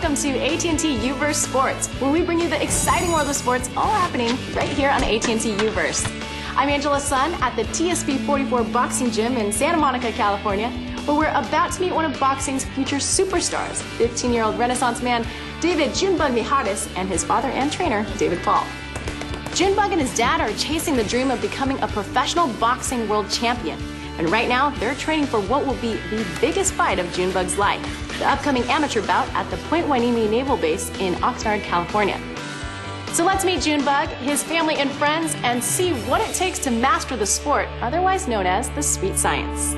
welcome to AT&T uverse Sports, where we bring you the exciting world of sports all happening right here on AT&T uverse. I'm Angela Sun at the TSP 44 Boxing Gym in Santa Monica, California, where we're about to meet one of boxing's future superstars, 15-year-old Renaissance man David Junebug Mijares and his father and trainer, David Paul. Junebug and his dad are chasing the dream of becoming a professional boxing world champion. And right now, they're training for what will be the biggest fight of Junebug's life, the upcoming amateur bout at the Point Hueneme Naval Base in Oxnard, California. So let's meet Junebug, his family and friends, and see what it takes to master the sport, otherwise known as the sweet science.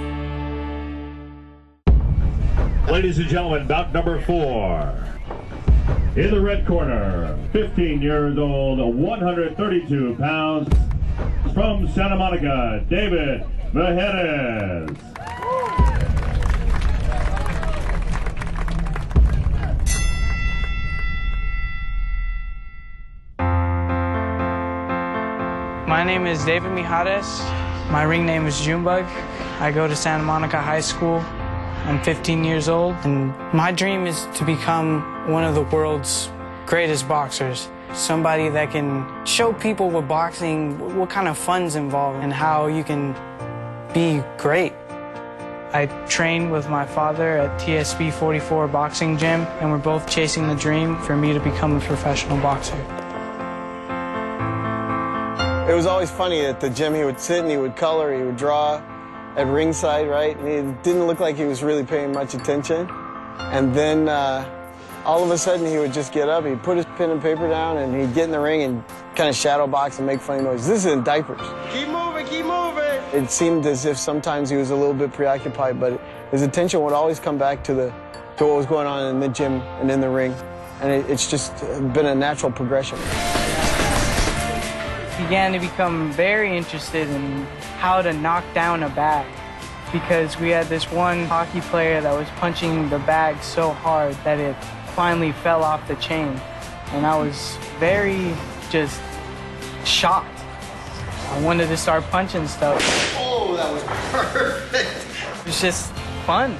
Ladies and gentlemen, bout number 4. In the red corner, 15 years old, 132 pounds, from Santa Monica, David Mijares. My name is David Mijares. My ring name is Junebug. I go to Santa Monica High School. I'm 15 years old, and my dream is to become one of the world's greatest boxers. Somebody that can show people with boxing what kind of fun's involved and how you can be great. I train with my father at TSP 44 Boxing Gym, and we're both chasing the dream for me to become a professional boxer. It was always funny at the gym. He would sit and he would color, he would draw at ringside, right? And it didn't look like he was really paying much attention. And then all of a sudden he would just get up, he'd put his pen and paper down, and he'd get in the ring and kind of shadow box and make funny noises. This is in diapers. Keep moving, keep moving. It seemed as if sometimes he was a little bit preoccupied, but his attention would always come back to what was going on in the gym and in the ring. And it's just been a natural progression. Began to become very interested in how to knock down a bag, because we had this one hockey player that was punching the bag so hard that it finally fell off the chain, and I was very just shocked. I wanted to start punching stuff. Oh, that was perfect. It was just fun.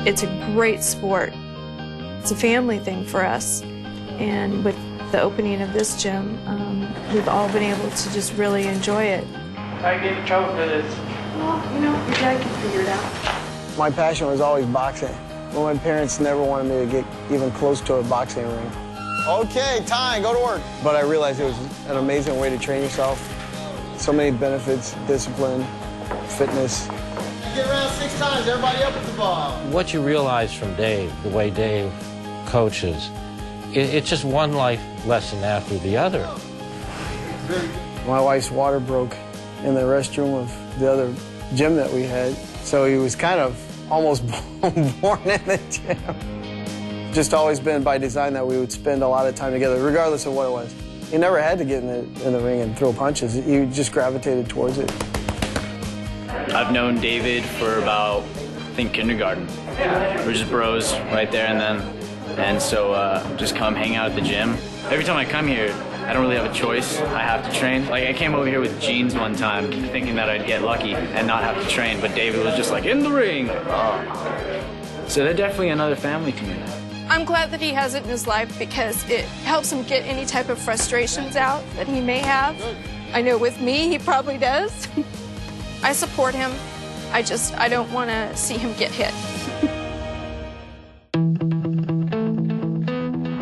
It's a great sport. It's a family thing for us. And with the opening of this gym, we've all been able to just really enjoy it. I get in trouble for this. Well, you know, your dad can figure it out. My passion was always boxing. Well, my parents never wanted me to get even close to a boxing ring. Okay, time, go to work. But I realized it was an amazing way to train yourself. So many benefits, discipline, fitness. You get around 6 times, everybody up at the ball. What you realize from Dave, the way Dave coaches, it's just one life lesson after the other. My wife's water broke in the restroom of the other gym that we had, so he was kind of almost born in the gym. Just always been by design that we would spend a lot of time together, regardless of what it was. He never had to get in the ring and throw punches. He just gravitated towards it. I've known David for about, I think, kindergarten. We're just bros right there and then. And so just come hang out at the gym. Every time I come here, I don't really have a choice. I have to train. Like, I came over here with jeans one time thinking that I'd get lucky and not have to train, but David was just like, in the ring. So they're definitely another family to me. I'm glad that he has it in his life because it helps him get any type of frustrations out that he may have. I know with me, he probably does. I support him. I don't want to see him get hit.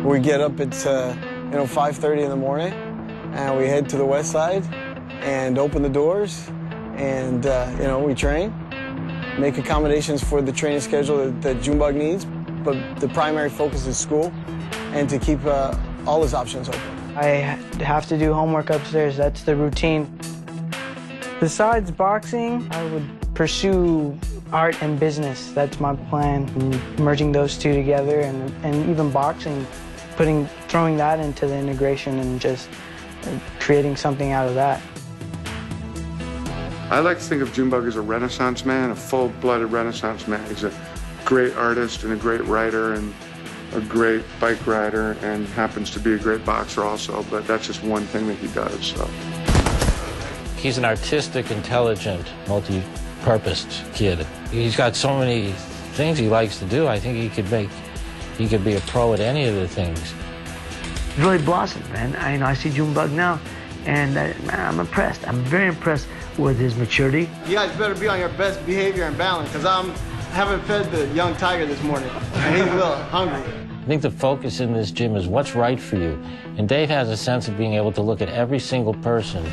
We get up at 5:30 in the morning, and we head to the west side and open the doors, and we train, make accommodations for the training schedule that Junebug needs, but the primary focus is school and to keep all his options open. I have to do homework upstairs. That's the routine. Besides boxing, I would pursue art and business. That's my plan. Merging those two together, and even boxing, throwing that into the integration and just creating something out of that. I like to think of Junebug as a Renaissance man, a full-blooded Renaissance man. He's a great artist and a great writer and a great bike rider, and happens to be a great boxer also, but that's just one thing that he does. So. He's an artistic, intelligent, multi-purposed kid. He's got so many things he likes to do, I think he could be a pro at any of the things. Really blossomed, man. I see Junebug now, and man, I'm impressed. I'm very impressed with his maturity. You guys better be on your best behavior and balance, because I haven't fed the young tiger this morning, and he's a little hungry. I think the focus in this gym is what's right for you. And Dave has a sense of being able to look at every single person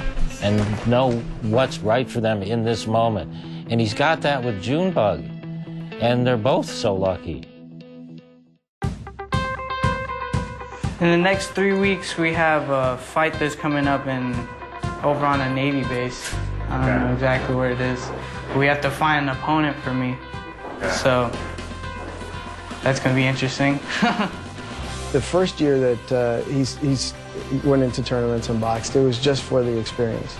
and know what's right for them in this moment. And he's got that with Junebug, and they're both so lucky. In the next 3 weeks, we have a fight that's coming up over on a Navy base. I don't know exactly where it is. We have to find an opponent for me. So that's going to be interesting. The first year that he went into tournaments and boxed, it was just for the experience.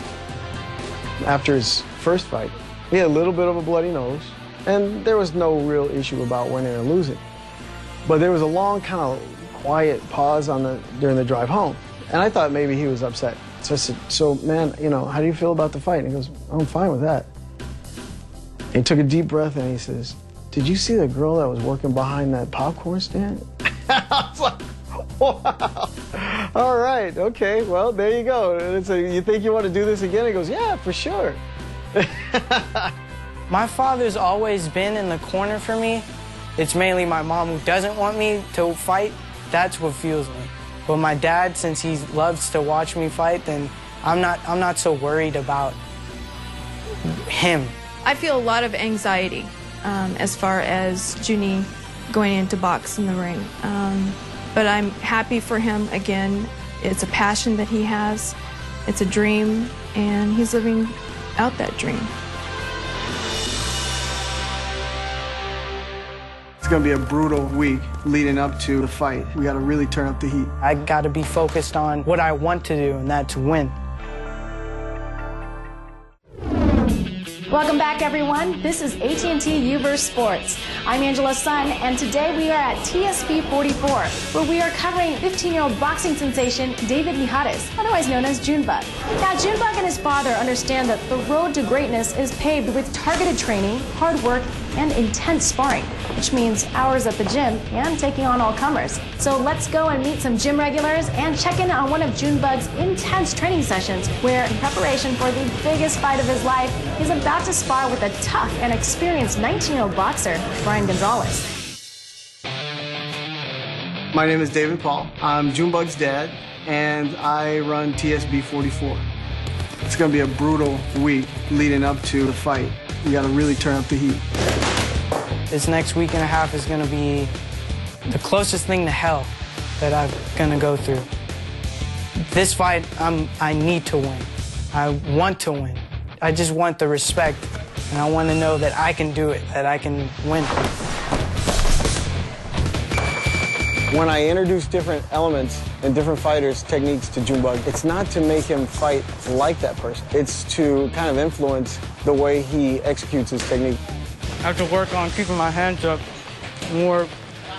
After his first fight, he had a little bit of a bloody nose, and there was no real issue about winning or losing. But there was a long kind of quiet pause during the drive home, and I thought maybe he was upset. So I said, "So man, how do you feel about the fight?" And he goes, "I'm fine with that." And he took a deep breath and he says, "Did you see the girl that was working behind that popcorn stand?" I was like, "Wow, all right, okay, well, there you go." And so, "You think you want to do this again?" He goes, "Yeah, for sure." My father's always been in the corner for me. It's mainly my mom who doesn't want me to fight. That's what fuels me. But my dad, since he loves to watch me fight, then I'm not so worried about him. I feel a lot of anxiety as far as Junie going into box in the ring. But I'm happy for him again. It's a passion that he has. It's a dream, and he's living out that dream. It's going to be a brutal week leading up to the fight. We got to really turn up the heat. I got to be focused on what I want to do, and that's win. Welcome back, everyone. This is AT&T Uverse Sports. I'm Angela Sun, and today we are at TSP 44, where we are covering 15-year-old boxing sensation David Mijares, otherwise known as Junebug. Now, Junebug and his father understand that the road to greatness is paved with targeted training, hard work, and intense sparring, which means hours at the gym and taking on all comers. So let's go and meet some gym regulars and check in on one of Junebug's intense training sessions, where in preparation for the biggest fight of his life, he's about to spar with a tough and experienced 19-year-old boxer, Brian Gonzalez. My name is David Paul. I'm Junebug's dad, and I run TSB 44. It's going to be a brutal week leading up to the fight. We got to really turn up the heat. This next week and a half is going to be the closest thing to hell that I'm going to go through. This fight, I need to win. I want to win. I just want the respect, and I want to know that I can do it, that I can win. When I introduce different elements and different fighters' techniques to Junebug, it's not to make him fight like that person. It's to kind of influence the way he executes his technique. I have to work on keeping my hands up more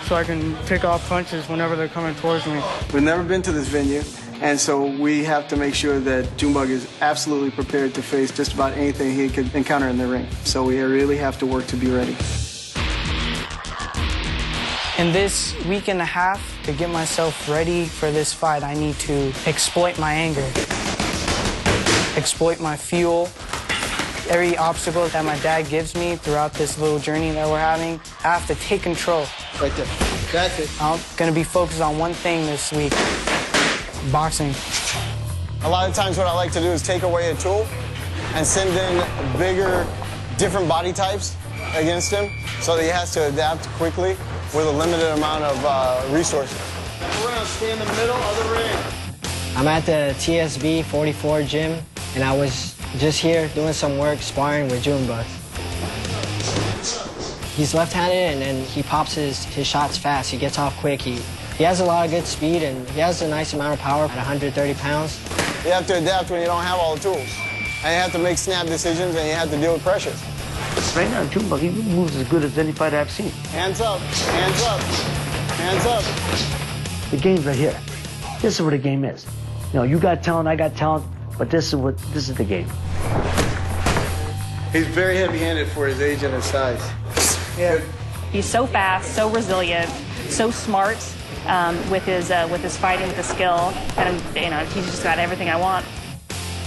so I can take off punches whenever they're coming towards me. We've never been to this venue, and so we have to make sure that Junebug is absolutely prepared to face just about anything he could encounter in the ring. So we really have to work to be ready. In this week and a half, to get myself ready for this fight, I need to exploit my anger, exploit my fuel. Every obstacle that my dad gives me throughout this little journey that we're having, I have to take control. Right there. That's it. I'm going to be focused on one thing this week, boxing. A lot of times what I like to do is take away a tool and send in bigger, different body types against him so that he has to adapt quickly with a limited amount of resources. We're going to stay in the middle of the ring. I'm at the TSB 44 gym, and I was just here doing some work sparring with Junebug. He's left-handed, and he pops his shots fast. He gets off quick. He has a lot of good speed, and he has a nice amount of power at 130 pounds. You have to adapt when you don't have all the tools. And you have to make snap decisions, and you have to deal with pressure. Right now, Junebug, he moves as good as any fighter I've seen. Hands up, hands up, hands up. The game's right here. This is what the game is. You know, you got talent, I got talent, but this is the game. He's very heavy-handed for his age and his size. Yeah. He's so fast, so resilient, so smart with his fighting, with his skill, and he's just got everything I want.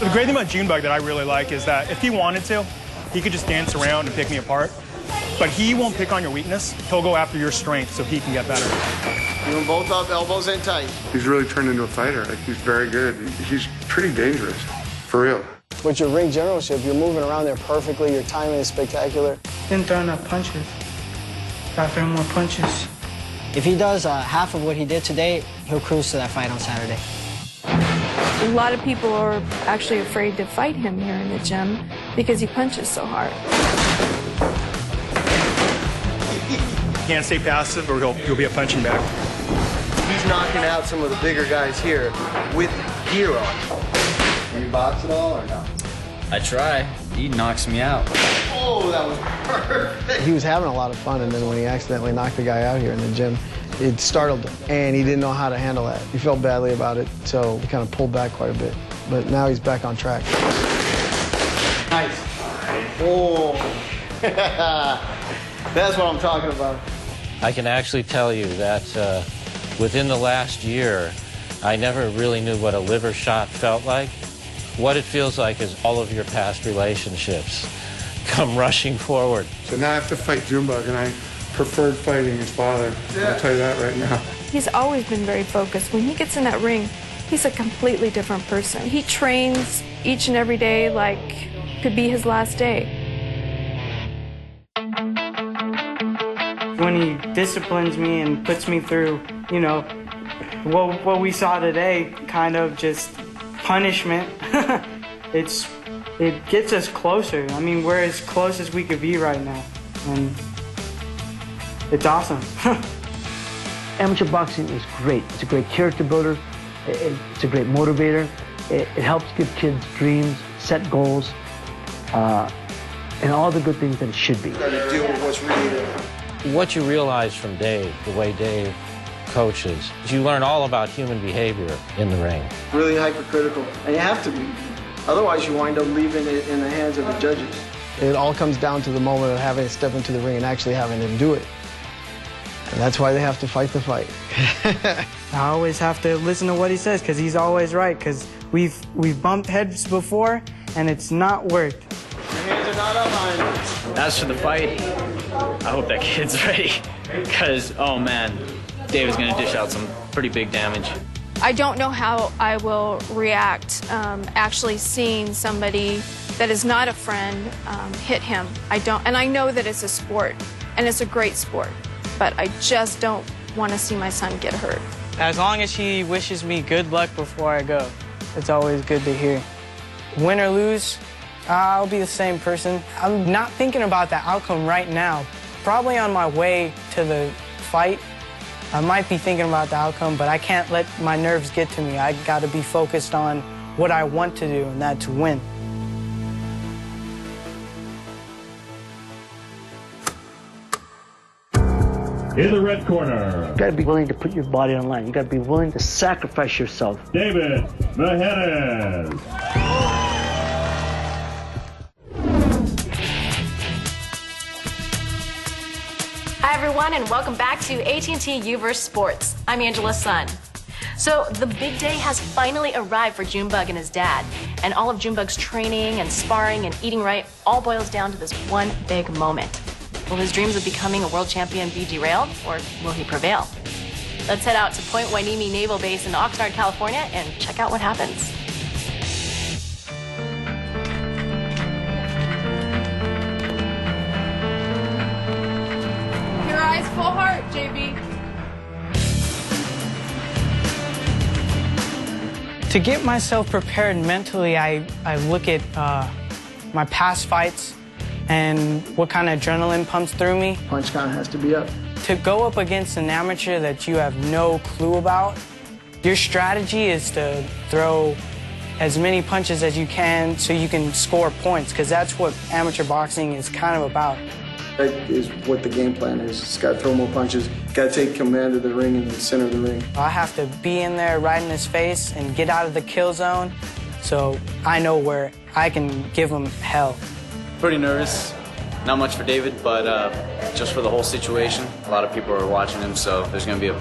The great thing about Junebug that I really like is that if he wanted to, he could just dance around and pick me apart. But he won't pick on your weakness. He'll go after your strength so he can get better. Doing both up, elbows in tight. He's really turned into a fighter. Like, he's very good. He's pretty dangerous, for real. With your ring generalship, you're moving around there perfectly. Your timing is spectacular. Didn't throw enough punches. Got throwing more punches. If he does half of what he did today, he'll cruise to that fight on Saturday. A lot of people are actually afraid to fight him here in the gym because he punches so hard. He can't stay passive or he'll be a punching bag. He's knocking out some of the bigger guys here with gear on. Do you box at all or no? I try. He knocks me out. Oh, that was perfect. He was having a lot of fun, and then when he accidentally knocked the guy out here in the gym, it startled him, and he didn't know how to handle that. He felt badly about it, so he kind of pulled back quite a bit. But now he's back on track. Nice. Oh. That's what I'm talking about. I can actually tell you that within the last year, I never really knew what a liver shot felt like. What it feels like is all of your past relationships come rushing forward. So now I have to fight Junebug, and I preferred fighting his father. Yeah. I'll tell you that right now. He's always been very focused. When he gets in that ring, he's a completely different person. He trains each and every day like it could be his last day. When he disciplines me and puts me through, what we saw today, kind of just punishment, it gets us closer. I mean, we're as close as we could be right now, and it's awesome. Amateur boxing is great. It's a great character builder. It's a great motivator. It helps give kids dreams, set goals, and all the good things that it should be. Got to deal with what's really there. What you realize from Dave, the way Dave coaches, is you learn all about human behavior in the ring. Really hypercritical, and you have to be. Otherwise, you wind up leaving it in the hands of the judges. It all comes down to the moment of having to step into the ring and actually having to do it. And that's why they have to fight the fight. I always have to listen to what he says because he's always right, because we've bumped heads before and it's not worked. Your hands are not up on it. As for the fight, I hope that kid's ready because, oh man, Dave is going to dish out some pretty big damage. I don't know how I will react actually seeing somebody that is not a friend hit him. And I know that it's a sport, and it's a great sport, but I just don't want to see my son get hurt. As long as he wishes me good luck before I go, it's always good to hear. Win or lose, I'll be the same person. I'm not thinking about the outcome right now. Probably on my way to the fight, I might be thinking about the outcome, but I can't let my nerves get to me. I got to be focused on what I want to do, and that's win. In the red corner, You got to be willing to put your body on the line. You got to be willing to sacrifice yourself. David Mijares. Hi everyone, and welcome back to AT&T uverse Sports. I'm Angela Sun. So the big day has finally arrived for Junebug and his dad, and all of Junebug's training and sparring and eating right all boils down to this one big moment. Will his dreams of becoming a world champion be derailed, or will he prevail? Let's head out to Point Hueneme Naval Base in Oxnard, California, and check out what happens. Your eyes full heart, JB. To get myself prepared mentally, I look at my past fights and what kind of adrenaline pumps through me. Punch count has to be up. To go up against an amateur that you have no clue about, your strategy is to throw as many punches as you can so you can score points, because that's what amateur boxing is kind of about. That is what the game plan is. It's got to throw more punches, got to take command of the ring and the center of the ring. I have to be in there right in his face and get out of the kill zone so I know where I can give him hell. Pretty nervous. Not much for David, but just for the whole situation. A lot of people are watching him, so there's going to be a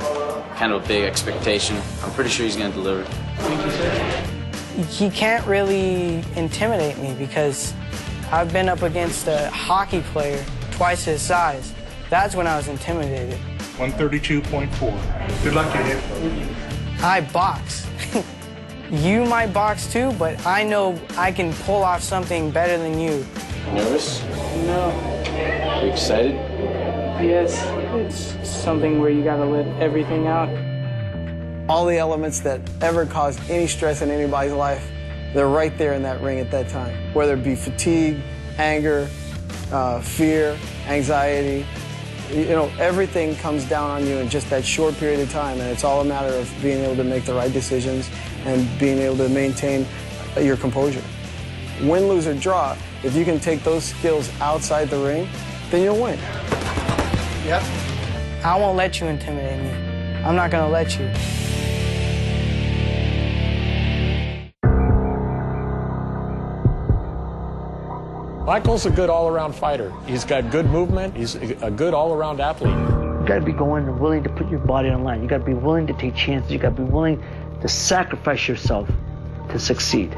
kind of a big expectation. I'm pretty sure he's going to deliver. Thank you, sir. He can't really intimidate me because I've been up against a hockey player twice his size. That's when I was intimidated. 132.4. Good luck to you. I box. You might box too, but I know I can pull off something better than you. Nervous? No. Are you excited? Yes. It's something where you gotta let everything out. All the elements that ever cause any stress in anybody's life, they're right there in that ring at that time. Whether it be fatigue, anger, fear, anxiety, you know, everything comes down on you in just that short period of time, and it's all a matter of being able to make the right decisions and being able to maintain your composure. Win, lose, or draw, if you can take those skills outside the ring, then you'll win. Yep. I won't let you intimidate me. I'm not gonna let you. Michael's a good all-around fighter. He's got good movement. He's a good all-around athlete. You gotta be going and willing to put your body on the line. You gotta be willing to take chances. You gotta be willing to sacrifice yourself to succeed.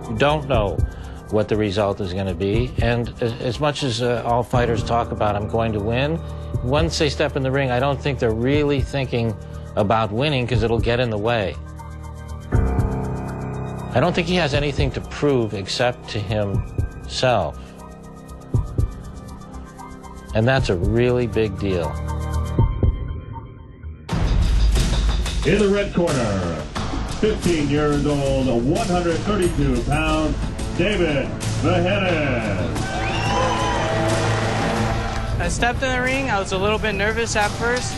You don't know what the result is going to be, and as much as all fighters talk about I'm going to win, once they step in the ring, I don't think they're really thinking about winning because it'll get in the way. I don't think he has anything to prove except to himself. And that's a really big deal. In the red corner, 15 years old, 132 pounds, David Mijares. I stepped in the ring. I was a little bit nervous at first.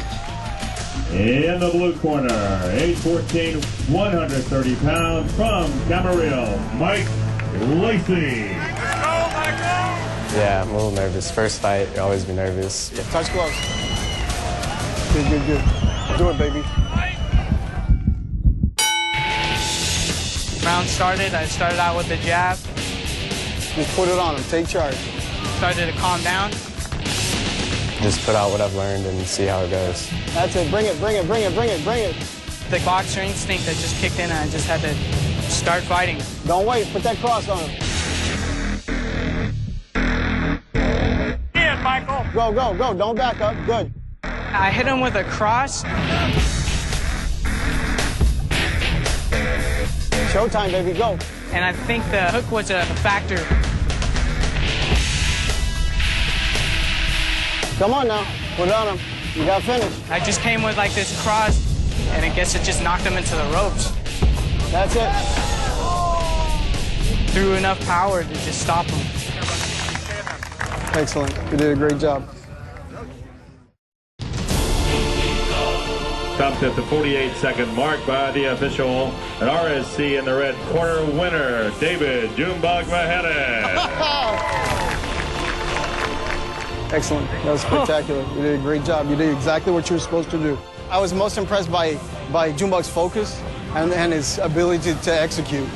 In the blue corner, age 14, 130 pounds, from Camarillo, Mike Lacey. Yeah, I'm a little nervous. First fight, you always be nervous. Yeah, touch gloves. Good, good, good. Do it, baby. Round started. I started out with the jab. Just put it on him. Take charge. Started to calm down. Just put out what I've learned and see how it goes. That's it. Bring it, bring it, bring it, bring it, bring it. The boxer instinct that just kicked in and I just had to start fighting. Don't wait. Put that cross on him. In, Michael. Go, go, go. Don't back up. Good. I hit him with a cross. Showtime, baby. Go. And I think the hook was a factor. Come on now. Put it on him. You got to finish. I just came with like this cross, and I guess it just knocked him into the ropes. That's it. Threw enough power to just stop him. Excellent. You did a great job. Stopped at the 48-second mark by the official. An RSC in the red corner winner, David Junebug Mijares. Excellent. That was spectacular. You did a great job. You did exactly what you were supposed to do. I was most impressed by Junebug's focus and his ability to execute.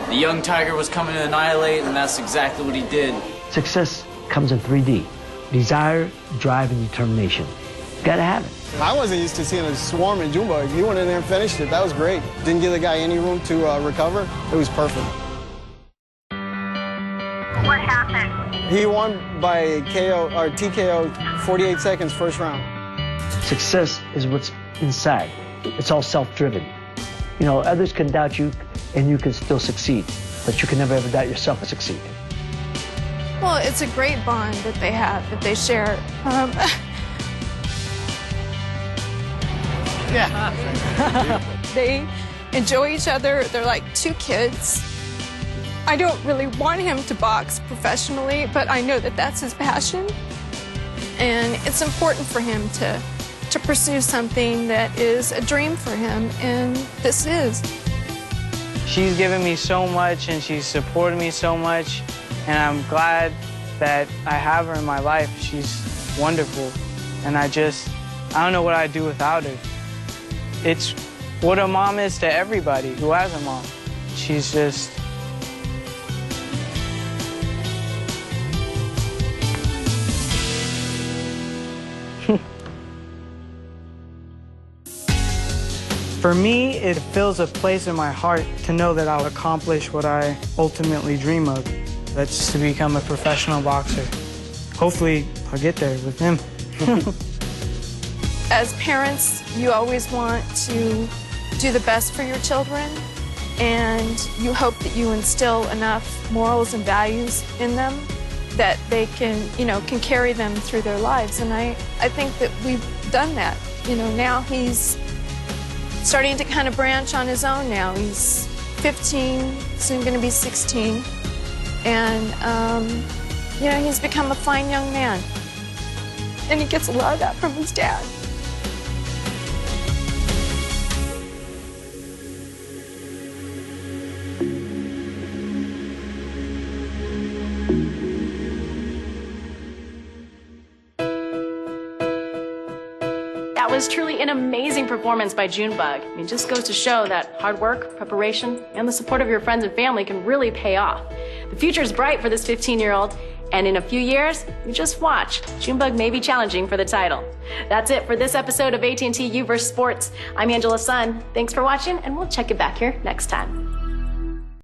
The young tiger was coming to annihilate, and that's exactly what he did. Success comes in 3D. Desire, drive, and determination. You gotta have it. I wasn't used to seeing a swarm in Junebug. He went in there and finished it. That was great. Didn't give the guy any room to recover. It was perfect. What happened? He won by KO or TKO 48 seconds first round. Success is what's inside. It's all self-driven. You know, others can doubt you and you can still succeed, but you can never ever doubt yourself and succeed. Well, it's a great bond that they have, that they share. Yeah. They enjoy each other. They're like two kids. I don't really want him to box professionally, but I know that that's his passion. And it's important for him to pursue something that is a dream for him, and this is. She's given me so much, and she's supported me so much, and I'm glad that I have her in my life. She's wonderful, and I don't know what I'd do without her. It's what a mom is to everybody who has a mom. She's just For me, it fills a place in my heart to know that I'll accomplish what I ultimately dream of. That's to become a professional boxer. Hopefully, I'll get there with him. As parents, you always want to do the best for your children, and you hope that you instill enough morals and values in them that they can, can carry them through their lives. And I think that we've done that. Now he's starting to kind of branch on his own now. He's 15, soon going to be 16. And, he's become a fine young man. And he gets a lot of that from his dad. That was truly an amazing performance by Junebug. It just goes to show that hard work, preparation, and the support of your friends and family can really pay off. The future is bright for this 15-year-old, and in a few years, you just watch. Junebug may be challenging for the title. That's it for this episode of AT&T uverse Sports. I'm Angela Sun. Thanks for watching, and we'll check it back here next time.